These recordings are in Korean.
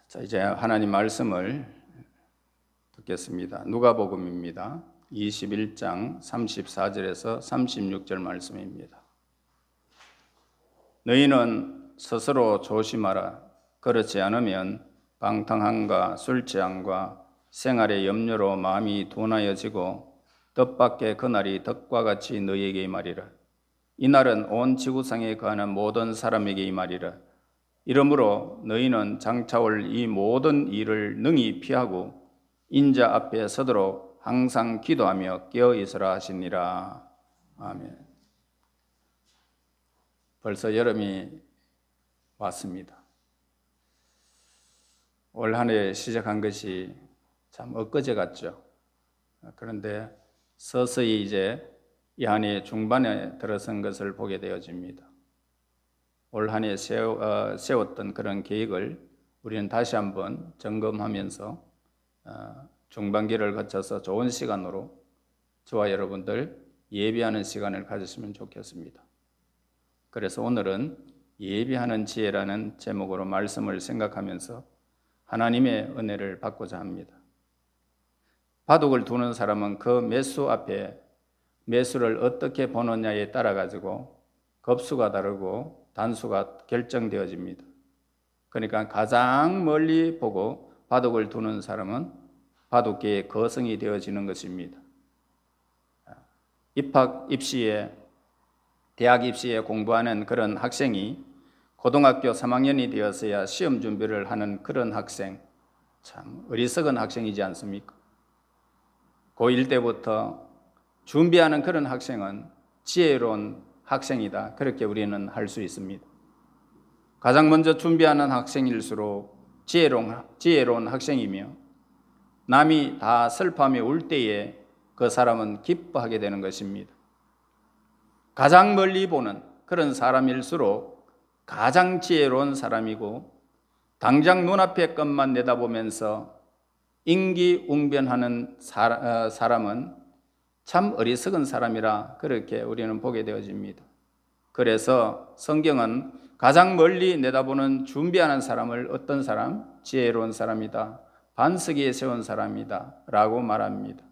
자, 이제 하나님 말씀을 듣겠습니다. 누가복음입니다. 21장 34절에서 36절 말씀입니다. 너희는 스스로 조심하라. 그렇지 않으면 방탕함과 술 취함과 생활의 염려로 마음이 둔하여지고 뜻밖의 그날이 덕과 같이 너희에게 임하리라. 이날은 온 지구상에 거하는 모든 사람에게 임하리라. 이러므로 너희는 장차 올 이 모든 일을 능히 피하고 인자 앞에 서도록 항상 기도하며 깨어 있으라 하시니라. 아멘. 벌써 여름이 왔습니다. 올 한 해 시작한 것이 참 엊그제 같죠. 그런데 서서히 이제 이 한 해 중반에 들어선 것을 보게 되어집니다. 올 한 해 세웠던 그런 계획을 우리는 다시 한번 점검하면서 중반기를 거쳐서 좋은 시간으로 저와 여러분들 예비하는 시간을 가졌으면 좋겠습니다. 그래서 오늘은 예비하는 지혜라는 제목으로 말씀을 생각하면서 하나님의 은혜를 받고자 합니다. 바둑을 두는 사람은 그 매수 앞에 매수를 어떻게 보느냐에 따라 가지고 급수가 다르고 단수가 결정되어집니다. 그러니까 가장 멀리 보고 바둑을 두는 사람은 바둑계의 거성이 되어지는 것입니다. 대학 입시에 공부하는 그런 학생이 고등학교 3학년이 되었어야 시험 준비를 하는 그런 학생, 참 어리석은 학생이지 않습니까? 고1 때부터 준비하는 그런 학생은 지혜로운 학생이다. 그렇게 우리는 할 수 있습니다. 가장 먼저 준비하는 학생일수록 지혜로운 학생이며 남이 다 슬퍼하며 울 때에 그 사람은 기뻐하게 되는 것입니다. 가장 멀리 보는 그런 사람일수록 가장 지혜로운 사람이고 당장 눈앞의 것만 내다보면서 임기응변하는 사람은 참 어리석은 사람이라 그렇게 우리는 보게 되어집니다. 그래서 성경은 가장 멀리 내다보는 준비하는 사람을 어떤 사람? 지혜로운 사람이다. 반석에 세운 사람이다 라고 말합니다.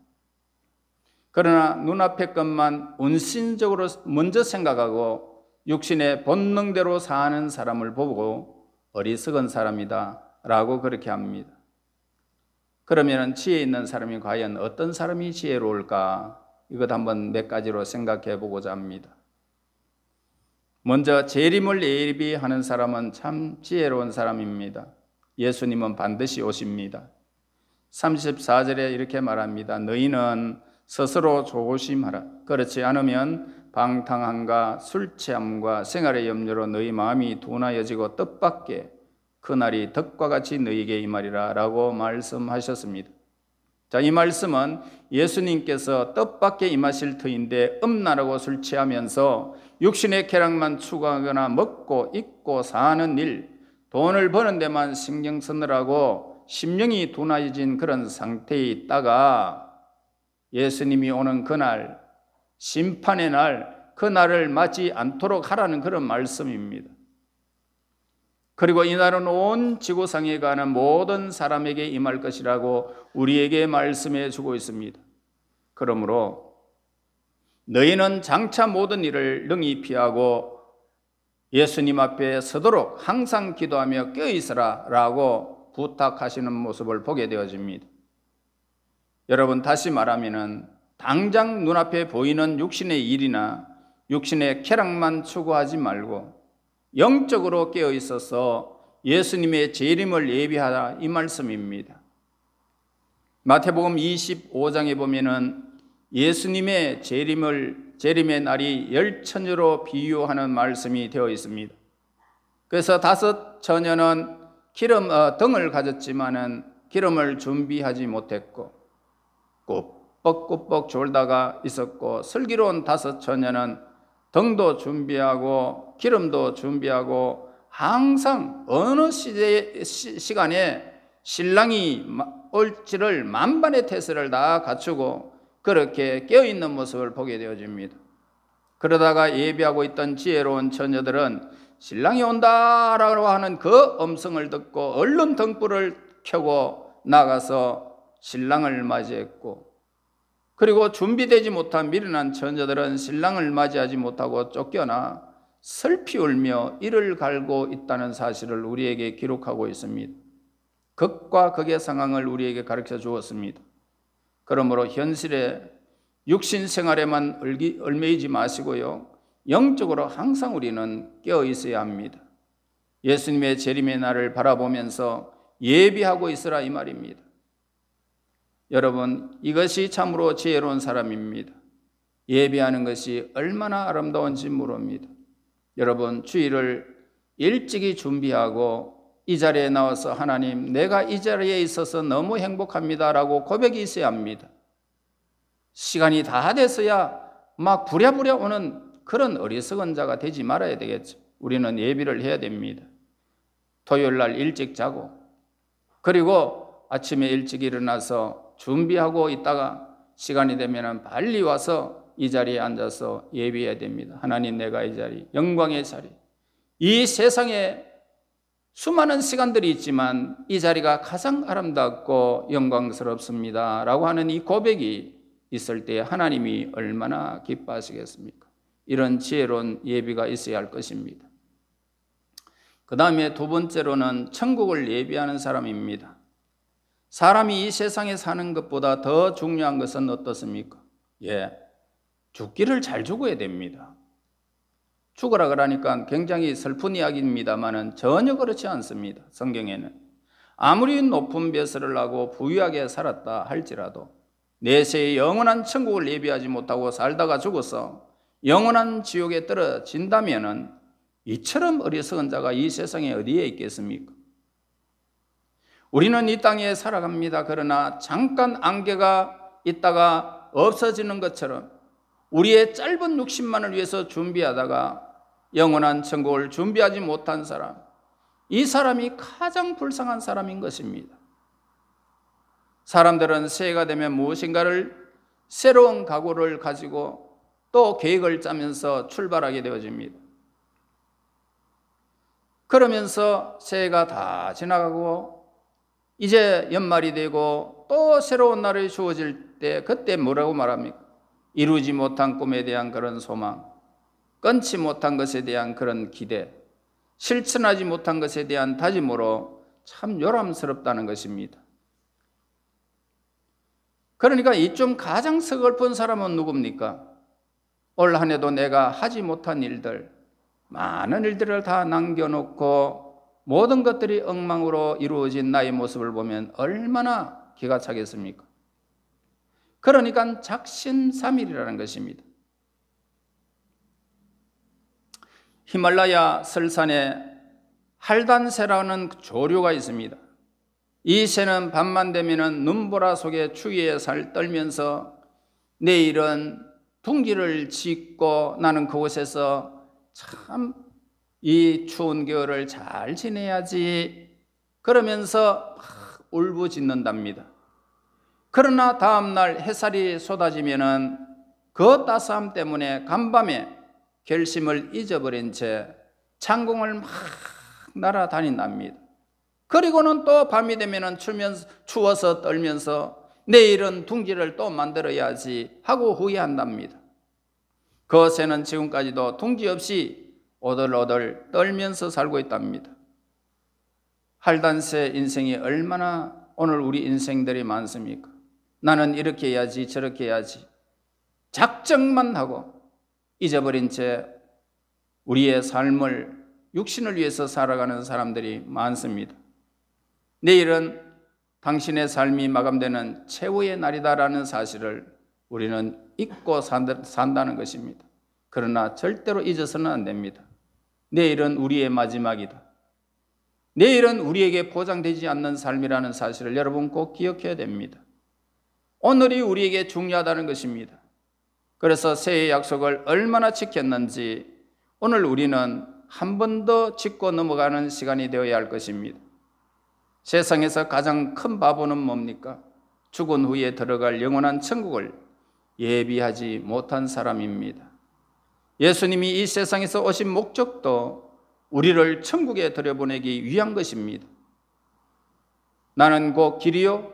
그러나 눈앞의 것만 운신적으로 먼저 생각하고 육신의 본능대로 사는 사람을 보고 어리석은 사람이다 라고 그렇게 합니다. 그러면 지혜 있는 사람이 과연 어떤 사람이 지혜로울까? 이것 한번 몇 가지로 생각해 보고자 합니다. 먼저 재림을 예비하는 사람은 참 지혜로운 사람입니다. 예수님은 반드시 오십니다. 34절에 이렇게 말합니다. 너희는 스스로 조심하라. 그렇지 않으면 방탕함과 술 취함과 생활의 염려로 너희 마음이 둔하여지고 뜻밖의 그날이 덕과 같이 너희에게 임하리라 라고 말씀하셨습니다. 자, 이 말씀은 예수님께서 뜻밖의 임하실 터인데 음란하고 술 취하면서 육신의 쾌락만 추구하거나 먹고 입고 사는 일, 돈을 버는 데만 신경 쓰느라고 심령이 둔해진 그런 상태에 있다가 예수님이 오는 그날, 심판의 날, 그 날을 맞지 않도록 하라는 그런 말씀입니다. 그리고 이 날은 온 지구상에 가는 모든 사람에게 임할 것이라고 우리에게 말씀해 주고 있습니다. 그러므로 너희는 장차 모든 일을 능히 피하고 예수님 앞에 서도록 항상 기도하며 깨어있으라 라고 부탁하시는 모습을 보게 되어집니다. 여러분, 다시 말하면 당장 눈앞에 보이는 육신의 일이나 육신의 쾌락만 추구하지 말고 영적으로 깨어 있어서 예수님의 재림을 예비하라 이 말씀입니다. 마태복음 25장에 보면은 예수님의 재림의 날이 열처녀로 비유하는 말씀이 되어 있습니다. 그래서 5 처녀는 등을 가졌지만은 기름을 준비하지 못했고 꾸벅꾸벅 졸다가 있었고, 슬기로운 5 처녀는 등도 준비하고 기름도 준비하고 항상 어느 시간에 신랑이 올지를 만반의 태세를 다 갖추고 그렇게 깨어있는 모습을 보게 되어집니다. 그러다가 예비하고 있던 지혜로운 처녀들은 신랑이 온다라고 하는 그 음성을 듣고 얼른 등불을 켜고 나가서 신랑을 맞이했고, 그리고 준비되지 못한 미련한 처녀들은 신랑을 맞이하지 못하고 쫓겨나 슬피 울며 이를 갈고 있다는 사실을 우리에게 기록하고 있습니다. 극과 극의 상황을 우리에게 가르쳐 주었습니다. 그러므로 현실의 육신 생활에만 얽매이지 마시고요, 영적으로 항상 우리는 깨어 있어야 합니다. 예수님의 재림의 날을 바라보면서 예비하고 있으라 이 말입니다. 여러분, 이것이 참으로 지혜로운 사람입니다. 예비하는 것이 얼마나 아름다운지 모릅니다. 여러분, 주일을 일찍이 준비하고 이 자리에 나와서 하나님, 내가 이 자리에 있어서 너무 행복합니다라고 고백이 있어야 합니다. 시간이 다 돼서야 막 부랴부랴 오는 그런 어리석은 자가 되지 말아야 되겠죠. 우리는 예비를 해야 됩니다. 토요일 날 일찍 자고, 그리고 아침에 일찍 일어나서 준비하고 있다가 시간이 되면 빨리 와서 이 자리에 앉아서 예비해야 됩니다. 하나님, 내가 이 자리, 영광의 자리, 이 세상에 수많은 시간들이 있지만 이 자리가 가장 아름답고 영광스럽습니다 라고 하는 이 고백이 있을 때 하나님이 얼마나 기뻐하시겠습니까? 이런 지혜로운 예비가 있어야 할 것입니다. 그 다음에 두 번째로는 천국을 예비하는 사람입니다. 사람이 이 세상에 사는 것보다 더 중요한 것은 어떻습니까? 죽기를 잘 죽어야 됩니다. 죽으라 그러니까 굉장히 슬픈 이야기입니다만 전혀 그렇지 않습니다. 성경에는 아무리 높은 벼슬을 하고 부유하게 살았다 할지라도 내세에 영원한 천국을 예비하지 못하고 살다가 죽어서 영원한 지옥에 떨어진다면 이처럼 어리석은 자가 이 세상에 어디에 있겠습니까? 우리는 이 땅에 살아갑니다. 그러나 잠깐 안개가 있다가 없어지는 것처럼 우리의 짧은 육신만을 위해서 준비하다가 영원한 천국을 준비하지 못한 사람, 이 사람이 가장 불쌍한 사람인 것입니다. 사람들은 새해가 되면 무엇인가를 새로운 각오를 가지고 또 계획을 짜면서 출발하게 되어집니다. 그러면서 새해가 다 지나가고 이제 연말이 되고 또 새로운 날이 주어질 때 그때 뭐라고 말합니까? 이루지 못한 꿈에 대한 그런 소망, 끊지 못한 것에 대한 그런 기대, 실천하지 못한 것에 대한 다짐으로 참 요람스럽다는 것입니다. 그러니까 이쯤 가장 서글픈 사람은 누굽니까? 올 한 해도 내가 하지 못한 일들, 많은 일들을 다 남겨놓고 모든 것들이 엉망으로 이루어진 나의 모습을 보면 얼마나 기가 차겠습니까? 그러니까 작심삼일이라는 것입니다. 히말라야 설산에 할단새라는 조류가 있습니다. 이 새는 밤만 되면 눈보라 속에 추위에 살 떨면서 내일은 둥지를 짓고 나는 그곳에서 참 이 추운 겨울을 잘 지내야지 그러면서 울부짖는답니다. 그러나 다음날 햇살이 쏟아지면은 그 따스함 때문에 간밤에 결심을 잊어버린 채 창공을 막 날아다닌답니다. 그리고는 또 밤이 되면은 추워서 떨면서 내일은 둥지를 또 만들어야지 하고 후회한답니다. 그 새는 지금까지도 둥지 없이 오들오들 떨면서 살고 있답니다. 할단새 인생이 얼마나 오늘 우리 인생들이 많습니까? 나는 이렇게 해야지 저렇게 해야지 작정만 하고 잊어버린 채 우리의 삶을 육신을 위해서 살아가는 사람들이 많습니다. 내일은 당신의 삶이 마감되는 최후의 날이다라는 사실을 우리는 잊고 산다는 것입니다. 그러나 절대로 잊어서는 안 됩니다. 내일은 우리의 마지막이다. 내일은 우리에게 보장되지 않는 삶이라는 사실을 여러분 꼭 기억해야 됩니다. 오늘이 우리에게 중요하다는 것입니다. 그래서 새해의 약속을 얼마나 지켰는지 오늘 우리는 한 번 더 짚고 넘어가는 시간이 되어야 할 것입니다. 세상에서 가장 큰 바보는 뭡니까? 죽은 후에 들어갈 영원한 천국을 예비하지 못한 사람입니다. 예수님이 이 세상에서 오신 목적도 우리를 천국에 들여보내기 위한 것입니다. 나는 곧 길이요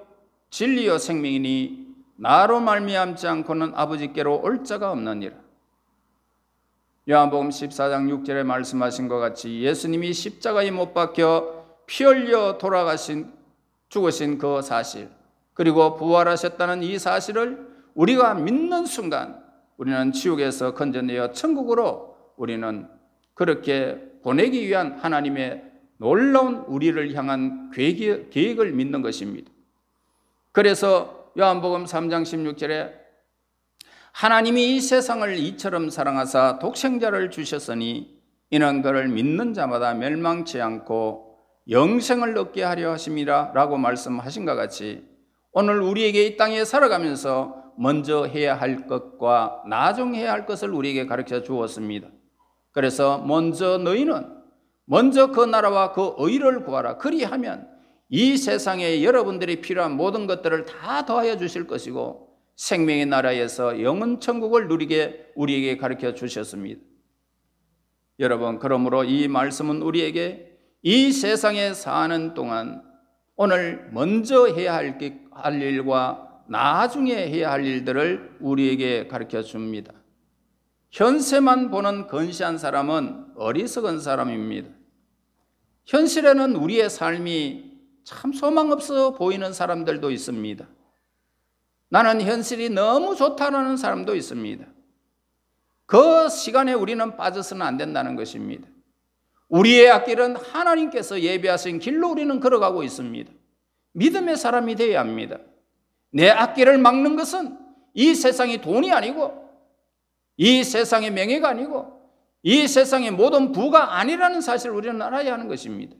진리요 생명이니 나로 말미암지 않고는 아버지께로 올 자가 없느니라. 요한복음 14장 6절에 말씀하신 것 같이 예수님이 십자가에 못 박혀 피 흘려 죽으신 그 사실, 그리고 부활하셨다는 이 사실을 우리가 믿는 순간 우리는 지옥에서 건져내어 천국으로 우리는 그렇게 보내기 위한 하나님의 놀라운 우리를 향한 계획을 믿는 것입니다. 그래서 요한복음 3장 16절에 하나님이 이 세상을 이처럼 사랑하사 독생자를 주셨으니 이는 그를 믿는 자마다 멸망치 않고 영생을 얻게 하려 하심이라 라고 말씀하신 것 같이 오늘 우리에게 이 땅에 살아가면서 먼저 해야 할 것과 나중에 해야 할 것을 우리에게 가르쳐 주었습니다. 그래서 너희는 먼저 그 나라와 그 의를 구하라. 그리하면 이 세상에 여러분들이 필요한 모든 것들을 다 더하여 주실 것이고 생명의 나라에서 영원 천국을 누리게 우리에게 가르쳐 주셨습니다. 여러분, 그러므로 이 말씀은 우리에게 이 세상에 사는 동안 오늘 먼저 해야 할 일과 나중에 해야 할 일들을 우리에게 가르쳐 줍니다. 현세만 보는 건시한 사람은 어리석은 사람입니다. 현실에는 우리의 삶이 참 소망 없어 보이는 사람들도 있습니다. 나는 현실이 너무 좋다는 사람도 있습니다. 그 시간에 우리는 빠져서는 안 된다는 것입니다. 우리의 앞길은 하나님께서 예비하신 길로 우리는 걸어가고 있습니다. 믿음의 사람이 되어야 합니다. 내 앞길을 막는 것은 이 세상의 돈이 아니고 이 세상의 명예가 아니고 이 세상의 모든 부가 아니라는 사실을 우리는 알아야 하는 것입니다.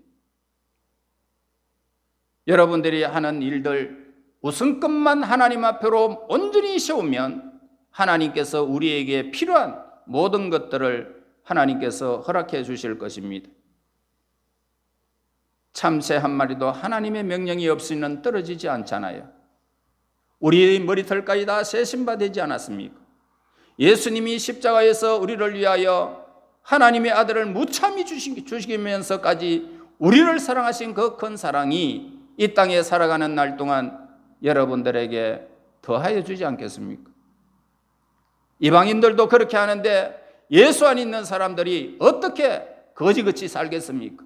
여러분들이 하는 일들 우선급만 하나님 앞으로 온전히 세우면 하나님께서 우리에게 필요한 모든 것들을 하나님께서 허락해 주실 것입니다. 참새 한 마리도 하나님의 명령이 없이는 떨어지지 않잖아요. 우리의 머리털까지 다 세심받지 않았습니까? 예수님이 십자가에서 우리를 위하여 하나님의 아들을 무참히 주시면서까지 우리를 사랑하신 그 큰 사랑이 이 땅에 살아가는 날 동안 여러분들에게 더하여 주지 않겠습니까? 이방인들도 그렇게 하는데 예수 안에 있는 사람들이 어떻게 거지같이 살겠습니까?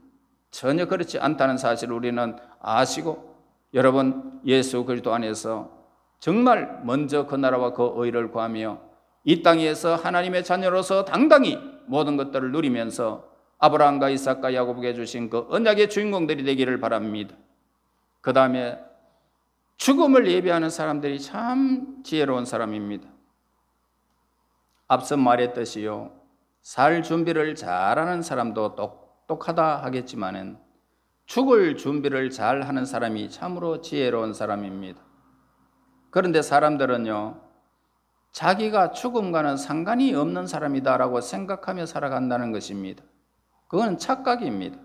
전혀 그렇지 않다는 사실을 우리는 아시고 여러분 예수 그리스도 안에서 정말 먼저 그 나라와 그 의를 구하며 이 땅에서 하나님의 자녀로서 당당히 모든 것들을 누리면서 아브라함과 이삭과 야곱에게 주신 그 언약의 주인공들이 되기를 바랍니다. 그 다음에 죽음을 예비하는 사람들이 참 지혜로운 사람입니다. 앞서 말했듯이요, 살 준비를 잘하는 사람도 똑똑하다 하겠지만은 죽을 준비를 잘하는 사람이 참으로 지혜로운 사람입니다. 그런데 사람들은요, 자기가 죽음과는 상관이 없는 사람이다라고 생각하며 살아간다는 것입니다. 그건 착각입니다.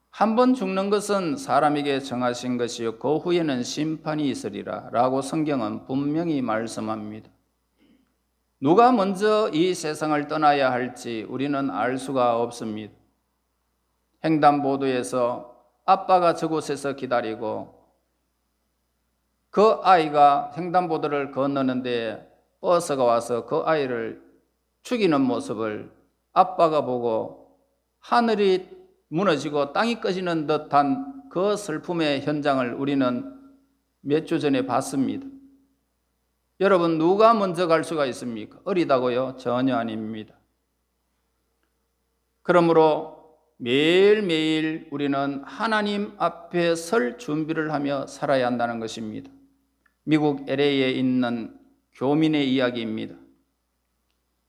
한 번 죽는 것은 사람에게 정하신 것이요 그 후에는 심판이 있으리라 라고 성경은 분명히 말씀합니다. 누가 먼저 이 세상을 떠나야 할지 우리는 알 수가 없습니다. 횡단보도에서 아빠가 저곳에서 기다리고 그 아이가 횡단보도를 건너는데 버스가 와서 그 아이를 죽이는 모습을 아빠가 보고 하늘이 무너지고 땅이 꺼지는 듯한 그 슬픔의 현장을 우리는 몇 주 전에 봤습니다. 여러분, 누가 먼저 갈 수가 있습니까? 어리다고요? 전혀 아닙니다. 그러므로 매일매일 우리는 하나님 앞에 설 준비를 하며 살아야 한다는 것입니다. 미국 LA에 있는 교민의 이야기입니다.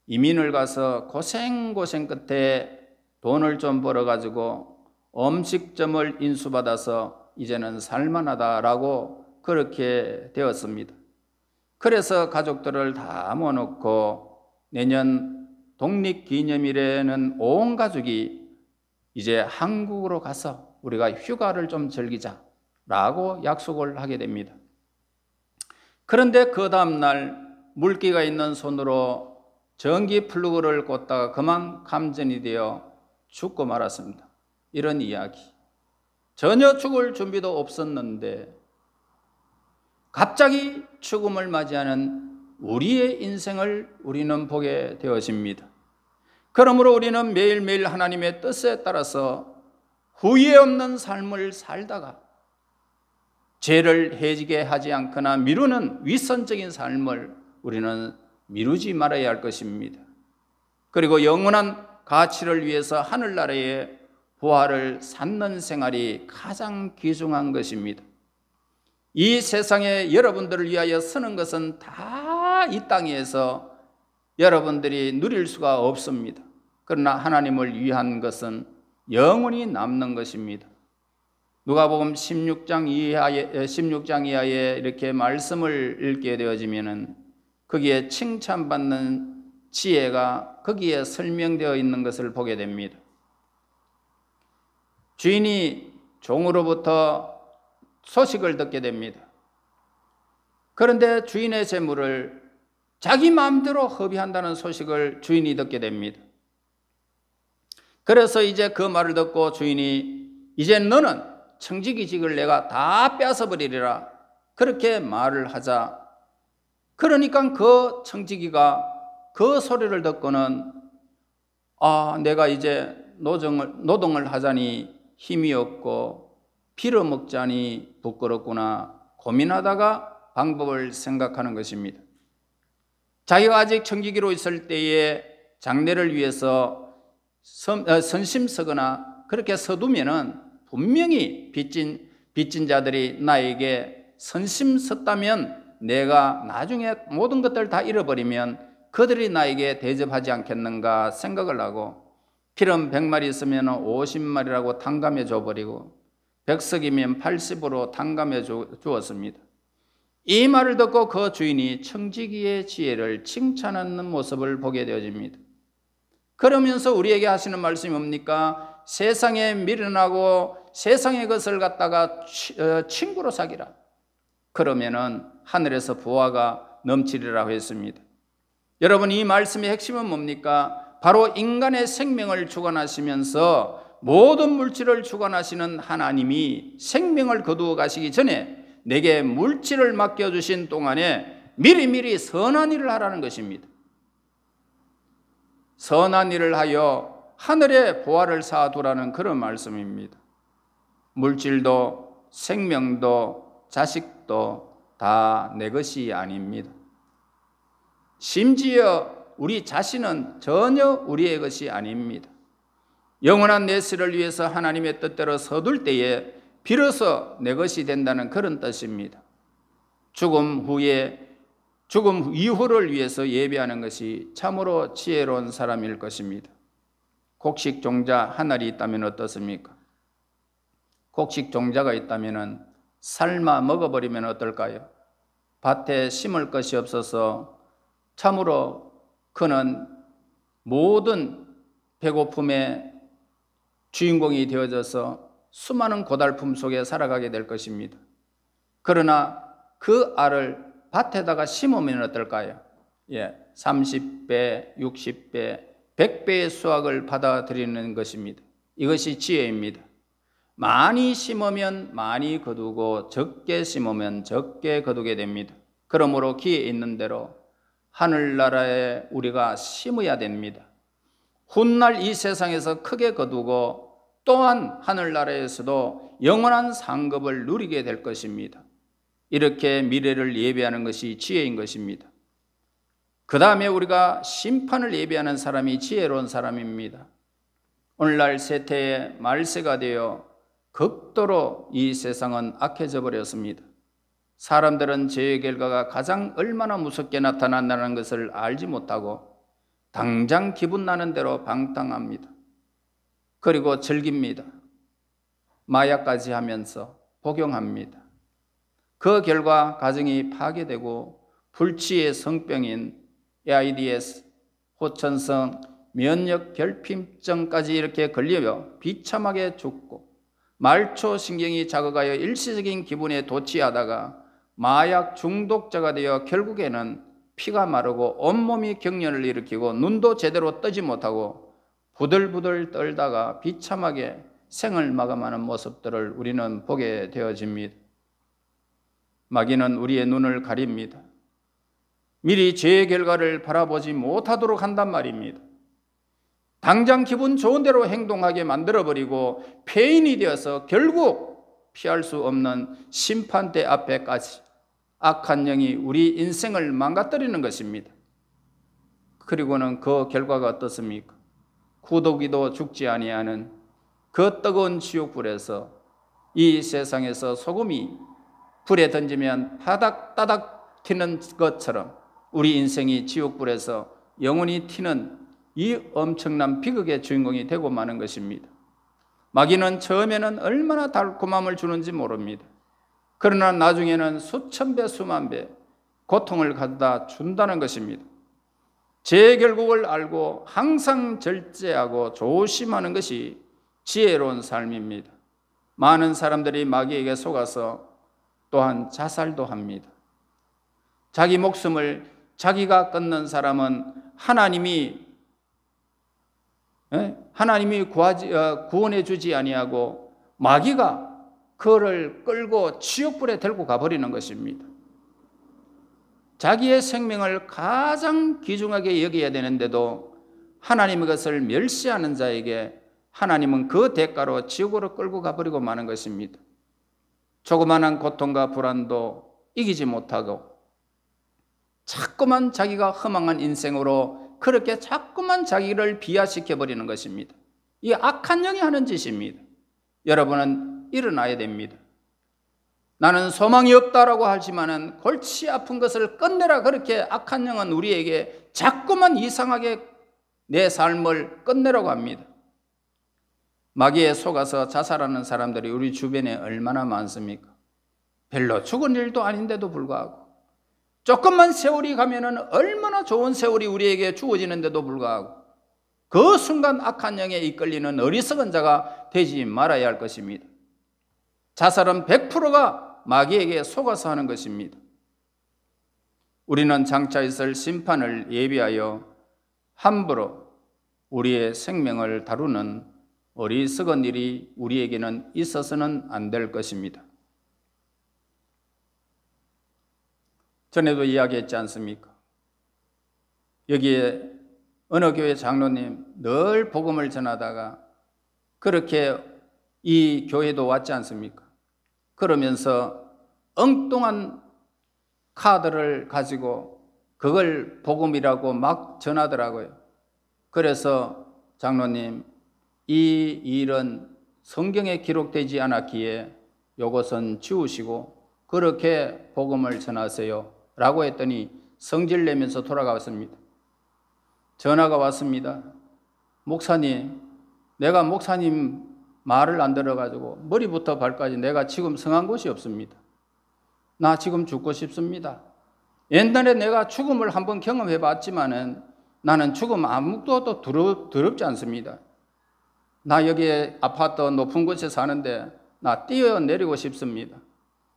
이민을 가서 고생 끝에 돈을 좀 벌어가지고 음식점을 인수받아서 이제는 살만하다라고 그렇게 되었습니다. 그래서 가족들을 다 모아놓고 내년 독립기념일에는 온 가족이 이제 한국으로 가서 우리가 휴가를 좀 즐기자라고 약속을 하게 됩니다. 그런데 그 다음날 물기가 있는 손으로 전기 플러그를 꽂다가 그만 감전이 되어 죽고 말았습니다. 이런 이야기. 전혀 죽을 준비도 없었는데 갑자기 죽음을 맞이하는 우리의 인생을 우리는 보게 되어집니다. 그러므로 우리는 매일매일 하나님의 뜻에 따라서 후회 없는 삶을 살다가 죄를 해지게 하지 않거나 미루는 위선적인 삶을 우리는 미루지 말아야 할 것입니다. 그리고 영원한 가치를 위해서 하늘나라의 부활을 쌓는 생활이 가장 귀중한 것입니다. 이 세상에 여러분들을 위하여 쓰는 것은 다 이 땅에서 여러분들이 누릴 수가 없습니다. 그러나 하나님을 위한 것은 영원히 남는 것입니다. 누가복음 16장 이하에 이렇게 말씀을 읽게 되어지면은 거기에 칭찬받는 지혜가 거기에 설명되어 있는 것을 보게 됩니다. 주인이 종으로부터 소식을 듣게 됩니다. 그런데 주인의 재물을 자기 마음대로 허비한다는 소식을 주인이 듣게 됩니다. 그래서 이제 그 말을 듣고 주인이 이제 너는 청지기직을 내가 다 뺏어버리리라 그렇게 말을 하자, 그러니까 그 청지기가 그 소리를 듣고는 내가 이제 노동을 하자니 힘이 없고 빌어먹자니 부끄럽구나 고민하다가 방법을 생각하는 것입니다. 자기가 아직 청지기로 있을 때에 장래를 위해서 선심 서거나 그렇게 서두면은 분명히 빚진 자들이 나에게 선심 섰다면 내가 나중에 모든 것들 다 잃어버리면 그들이 나에게 대접하지 않겠는가 생각을 하고, 필은 100마리 있으면 50마리라고 탕감해 줘버리고 100석이면 80으로 탕감해 주었습니다. 이 말을 듣고 그 주인이 청지기의 지혜를 칭찬하는 모습을 보게 되어집니다. 그러면서 우리에게 하시는 말씀이 뭡니까? 세상에 미련하고 세상의 것을 갖다가 친구로 사귀라. 그러면은 하늘에서 부화가 넘치리라고 했습니다. 여러분, 이 말씀의 핵심은 뭡니까? 바로 인간의 생명을 주관하시면서 모든 물질을 주관하시는 하나님이 생명을 거두어 가시기 전에 내게 물질을 맡겨주신 동안에 미리미리 선한 일을 하라는 것입니다. 선한 일을 하여 하늘의 보화를 쌓아두라는 그런 말씀입니다. 물질도 생명도 자식도 다 내 것이 아닙니다. 심지어 우리 자신은 전혀 우리의 것이 아닙니다. 영원한 내세를 위해서 하나님의 뜻대로 서둘 때에 비로소 내 것이 된다는 그런 뜻입니다. 죽음 이후를 위해서 예배하는 것이 참으로 지혜로운 사람일 것입니다. 곡식 종자 하나리 있다면 어떻습니까? 곡식 종자가 있다면 삶아 먹어버리면 어떨까요? 밭에 심을 것이 없어서 참으로 그는 모든 배고픔의 주인공이 되어져서 수많은 고달픔 속에 살아가게 될 것입니다. 그러나 그 알을 밭에다가 심으면 어떨까요? 30배, 60배, 100배의 수확을 받아들이는 것입니다. 이것이 지혜입니다. 많이 심으면 많이 거두고 적게 심으면 적게 거두게 됩니다. 그러므로 기에 있는 대로 하늘나라에 우리가 심어야 됩니다. 훗날 이 세상에서 크게 거두고 또한 하늘나라에서도 영원한 상급을 누리게 될 것입니다. 이렇게 미래를 예배하는 것이 지혜인 것입니다. 그 다음에 우리가 심판을 예배하는 사람이 지혜로운 사람입니다. 오늘날 세태의 말세가 되어 극도로 이 세상은 악해져 버렸습니다. 사람들은 죄의 결과가 가장 얼마나 무섭게 나타난다는 것을 알지 못하고 당장 기분 나는 대로 방탕합니다. 그리고 즐깁니다. 마약까지 하면서 복용합니다. 그 결과 가정이 파괴되고 불치의 성병인 AIDS, 호천성, 면역 결핍증까지 이렇게 걸려 비참하게 죽고 말초신경이 자극하여 일시적인 기분에 도취하다가 마약 중독자가 되어 결국에는 피가 마르고 온몸이 경련을 일으키고 눈도 제대로 뜨지 못하고 부들부들 떨다가 비참하게 생을 마감하는 모습들을 우리는 보게 되어집니다. 마귀는 우리의 눈을 가립니다. 미리 죄의 결과를 바라보지 못하도록 한단 말입니다. 당장 기분 좋은 대로 행동하게 만들어버리고 폐인이 되어서 결국 피할 수 없는 심판대 앞에까지 악한 영이 우리 인생을 망가뜨리는 것입니다. 그리고는 그 결과가 어떻습니까? 구더기도 죽지 아니하는 그 뜨거운 지옥불에서 이 세상에서 소금이 불에 던지면 따닥따닥 튀는 것처럼 우리 인생이 지옥불에서 영원히 튀는 이 엄청난 비극의 주인공이 되고 마는 것입니다. 마귀는 처음에는 얼마나 달콤함을 주는지 모릅니다. 그러나 나중에는 수천 배 수만 배 고통을 가져다 준다는 것입니다. 제 결국을 알고 항상 절제하고 조심하는 것이 지혜로운 삶입니다. 많은 사람들이 마귀에게 속아서 또한 자살도 합니다. 자기 목숨을 자기가 끊는 사람은 하나님이 구원해 주지 아니하고 마귀가 그를 끌고 지옥불에 들고 가버리는 것입니다. 자기의 생명을 가장 귀중하게 여겨야 되는데도 하나님의 것을 멸시하는 자에게 하나님은 그 대가로 지옥으로 끌고 가버리고 마는 것입니다. 조그마한 고통과 불안도 이기지 못하고 자꾸만 자기가 허망한 인생으로 그렇게 자꾸만 자기를 비하시켜버리는 것입니다. 이 악한 영이 하는 짓입니다. 여러분은 일어나야 됩니다. 나는 소망이 없다라고 하지만은 골치 아픈 것을 끝내라, 그렇게 악한 영은 우리에게 자꾸만 이상하게 내 삶을 끝내라고 합니다. 마귀에 속아서 자살하는 사람들이 우리 주변에 얼마나 많습니까? 별로 죽은 일도 아닌데도 불구하고 조금만 세월이 가면은 얼마나 좋은 세월이 우리에게 주어지는데도 불구하고 그 순간 악한 영에 이끌리는 어리석은 자가 되지 말아야 할 것입니다. 자살은 100%가 마귀에게 속아서 하는 것입니다. 우리는 장차 있을 심판을 예비하여 함부로 우리의 생명을 다루는 어리석은 일이 우리에게는 있어서는 안 될 것입니다. 전에도 이야기했지 않습니까? 여기에 어느 교회 장로님 늘 복음을 전하다가 그렇게 이 교회도 왔지 않습니까? 그러면서 엉뚱한 카드를 가지고 그걸 복음이라고 막 전하더라고요. 그래서 장로님, 이 일은 성경에 기록되지 않았기에 이것은 지우시고 그렇게 복음을 전하세요 라고 했더니 성질 내면서 돌아갔습니다. 전화가 왔습니다. 목사님, 내가 목사님 말을 안 들어가지고 머리부터 발까지 내가 지금 성한 곳이 없습니다. 나 지금 죽고 싶습니다. 옛날에 내가 죽음을 한번 경험해 봤지만은 나는 죽음 아무것도 두렵지 않습니다. 나 여기 아파트 높은 곳에 사는데 나 뛰어내리고 싶습니다.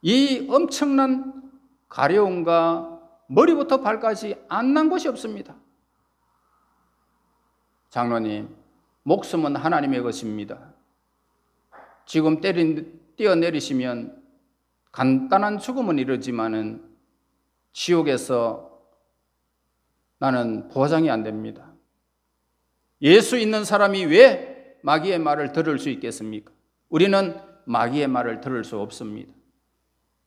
이 엄청난 가려움과 머리부터 발까지 안 난 곳이 없습니다. 장로님, 목숨은 하나님의 것입니다. 지금 뛰어내리시면 간단한 죽음은 이르지만은 지옥에서 나는 보장이 안 됩니다. 예수 있는 사람이 왜 마귀의 말을 들을 수 있겠습니까? 우리는 마귀의 말을 들을 수 없습니다.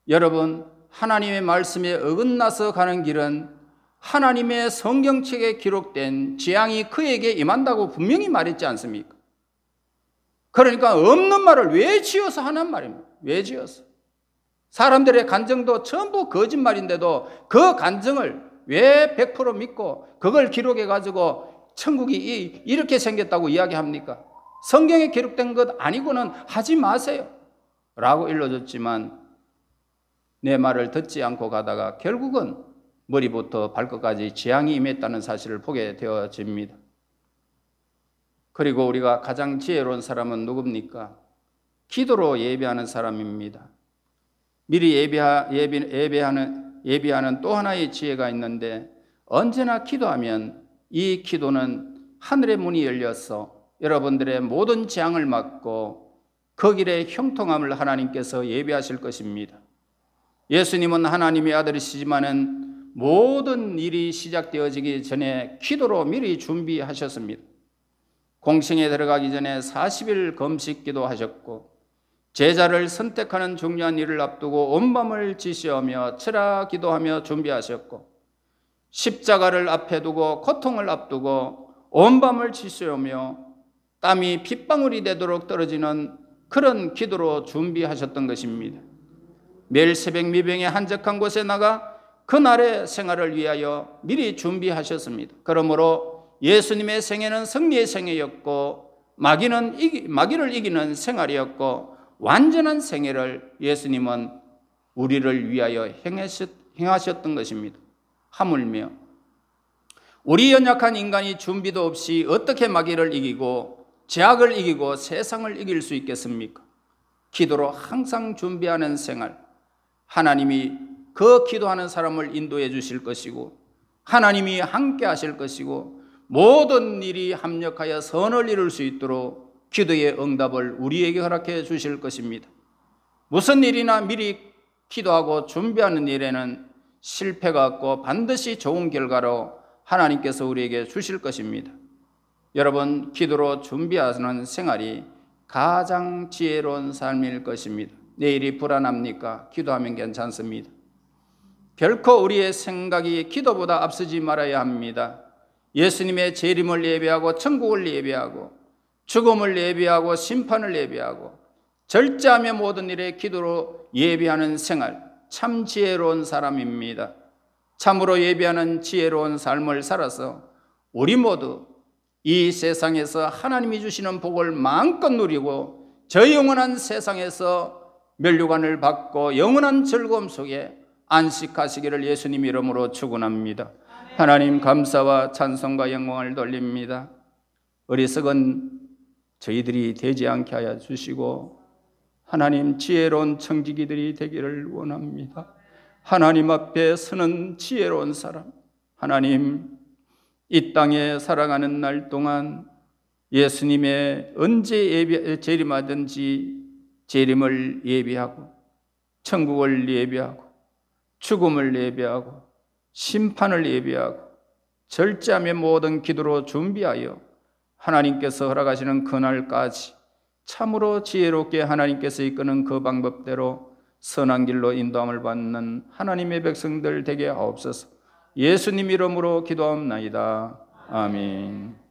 여러분, 하나님의 말씀에 어긋나서 가는 길은 하나님의 성경책에 기록된 재앙이 그에게 임한다고 분명히 말했지 않습니까? 그러니까 없는 말을 왜 지어서 하는 말입니다. 왜 지어서? 사람들의 간증도 전부 거짓말인데도 그 간증을 왜 100% 믿고 그걸 기록해가지고 천국이 이렇게 생겼다고 이야기합니까? 성경에 기록된 것 아니고는 하지 마세요 라고 일러줬지만 내 말을 듣지 않고 가다가 결국은 머리부터 발끝까지 재앙이 임했다는 사실을 보게 되어집니다. 그리고 우리가 가장 지혜로운 사람은 누굽니까? 기도로 예배하는 사람입니다. 미리 예배하는 또 하나의 지혜가 있는데 언제나 기도하면 이 기도는 하늘의 문이 열려서 여러분들의 모든 재앙을 막고 그 길의 형통함을 하나님께서 예비하실 것입니다. 예수님은 하나님의 아들이시지만은 모든 일이 시작되어지기 전에 기도로 미리 준비하셨습니다. 공생에 들어가기 전에 40일 금식 기도하셨고, 제자를 선택하는 중요한 일을 앞두고 온 밤을 지시하며 철야 기도하며 준비하셨고, 십자가를 앞에 두고 고통을 앞두고 온 밤을 지시하며 땀이 핏방울이 되도록 떨어지는 그런 기도로 준비하셨던 것입니다. 매일 새벽 미병에 한적한 곳에 나가 그날의 생활을 위하여 미리 준비하셨습니다. 그러므로 예수님의 생애는 승리의 생애였고 마귀를 이기는 생활이었고 완전한 생애를 예수님은 우리를 위하여 행하셨던 것입니다. 하물며 우리 연약한 인간이 준비도 없이 어떻게 마귀를 이기고 죄악을 이기고 세상을 이길 수 있겠습니까? 기도로 항상 준비하는 생활, 하나님이 그 기도하는 사람을 인도해 주실 것이고 하나님이 함께 하실 것이고 모든 일이 합력하여 선을 이룰 수 있도록 기도의 응답을 우리에게 허락해 주실 것입니다. 무슨 일이나 미리 기도하고 준비하는 일에는 실패가 없고 반드시 좋은 결과로 하나님께서 우리에게 주실 것입니다. 여러분, 기도로 준비하는 생활이 가장 지혜로운 삶일 것입니다. 내일이 불안합니까? 기도하면 괜찮습니다. 결코 우리의 생각이 기도보다 앞서지 말아야 합니다. 예수님의 재림을 예배하고 천국을 예배하고 죽음을 예배하고 심판을 예배하고 절제하며 모든 일에 기도로 예배하는 생활, 참 지혜로운 사람입니다. 참으로 예배하는 지혜로운 삶을 살아서 우리 모두 이 세상에서 하나님이 주시는 복을 마음껏 누리고 저 영원한 세상에서 면류관을 받고 영원한 즐거움 속에 안식하시기를 예수님 이름으로 축원합니다. 하나님 감사와 찬송과 영광을 돌립니다. 어리석은 저희들이 되지 않게 하여 주시고 하나님 지혜로운 청지기들이 되기를 원합니다. 하나님 앞에 서는 지혜로운 사람, 하나님 이 땅에 살아가는 날 동안 예수님의 언제 재림하든지 재림을 예비하고 천국을 예비하고 죽음을 예비하고 심판을 예비하고 절제하며 모든 기도로 준비하여 하나님께서 허락하시는 그날까지 참으로 지혜롭게 하나님께서 이끄는 그 방법대로 선한 길로 인도함을 받는 하나님의 백성들 되게 하옵소서. 예수님 이름으로 기도합나이다. 아멘.